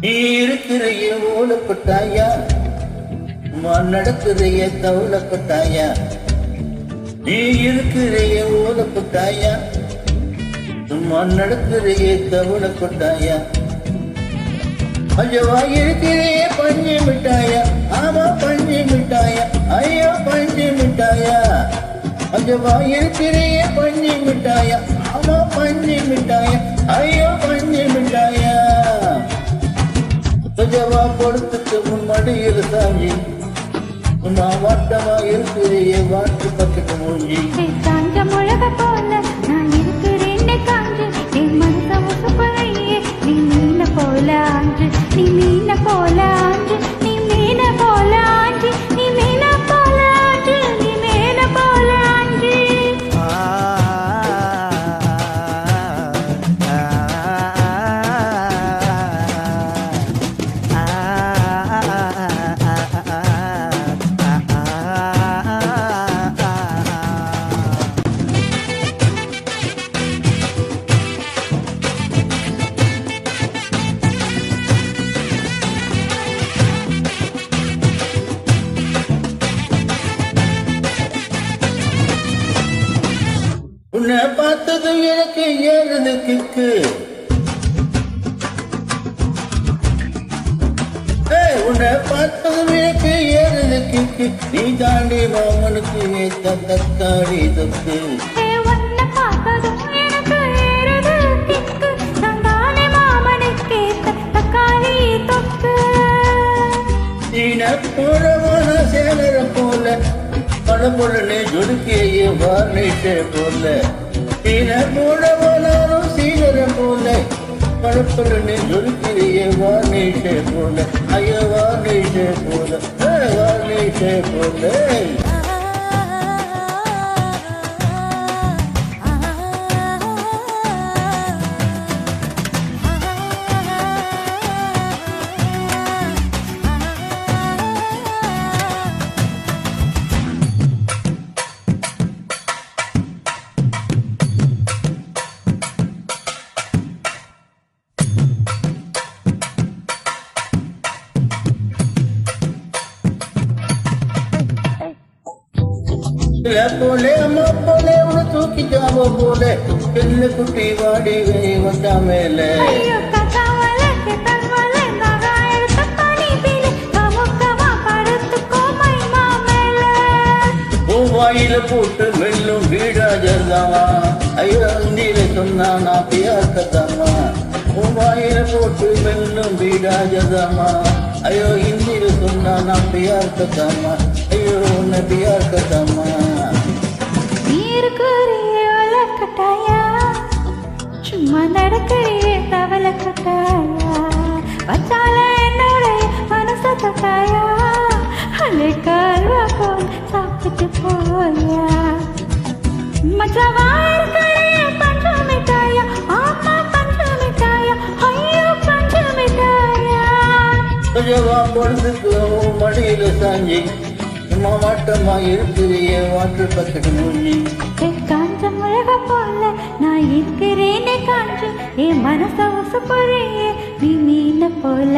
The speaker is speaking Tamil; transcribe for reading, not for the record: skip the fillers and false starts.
நீ இருக்கிறைய ஓலப்பட்டாயா நடக்கிறைய தவளப்பட்டாயா நீ இருக்கிறைய ஓலப்பட்டாயா சும்மா நடக்கிறைய தவளப்பட்டாயா அஜவா இருக்கிறைய பஞ்சு மிட்டாயா ஆமா பஞ்சு மிட்டாயா ஐயோ பஞ்சு மிட்டாயா அஜவா இருக்கிறைய பஞ்சு மிட்டாயா ஆமா பஞ்சு மிட்டாயா ஐயோ பஞ்சு மிட்டாயா அஜவா கொடுத்துட்டு முன்னாடியில் சாமி நான் வாட்டமா இருக்கிறையே வாட்டு பக்கத்து மூஞ்சி காஞ்ச மிளக போல நான் இருக்கிறேன்னு காஞ்சு என் மனச முசுப்பறையே நீ மீன போல ஆஞ்சு நீ மீன போல ஆஞ்சு நீ மீன போல ஆஞ்சு நீ மீன போல ஆஞ்சு நீ மீன போல ஆஞ்சு உன்னை பார்த்ததும் எனக்கு ஏறுது கிக்கு உன்னை பார்த்ததும் எனக்கு ஏறுது கிக்கு நீ தாண்டி மாமனுக்கு ஏத்த தக்காளி தொக்கு போறவான சேலர போல பழப்பொழனே ஜொடுக்கிய வார்னிஷே போல போடவானாலும் சீலர போல பழப்பொழனே ஜொடுக்கிய வார்னிஷே போல ஐயோ வார்னிஷே போல வார்னிஷே போல போலே அம்மா போலே உன தூக்கி ஜாவோ போலே பெண்ணு குட்டி வாடி வந்தா மேலே வாயில போட்டு மெல்லும் வீடாஜர்தாமா ஐயோ ஹிந்தியில சொன்னா நான் பியார்க்கதாமா வாயில போட்டு மெல்லும் வீடாஜர்தாமா ஐயோ ஹிந்தியில சொன்னா நான் பியார்க்கதாமா ஐயோ உன்னை பியார்க்கதாமா சும்மா நடக்கிறியே தவள கட்டாயா வச்சால என்னோடைய மனச தட்டாயா அலைக்கால்வா போல் சாப்பிட்டு போயா மச்சவா இருக்கிறிய பஞ்சு மிட்டாயா ஆமா பஞ்சு மிட்டாயா ஐயோ பஞ்சு மிட்டாயா கொஞ்சவா பொழுதுக்கு மடியில சாஞ்சி சும்மா வாட்டமா இருக்கிறிய வாட்டு பக்கத்து மூஞ்சி காஞ்ச மிளக போல நான் இருக்கிறேனே காஞ்சு என் மனச உசுப்புறியே நீ மீன போல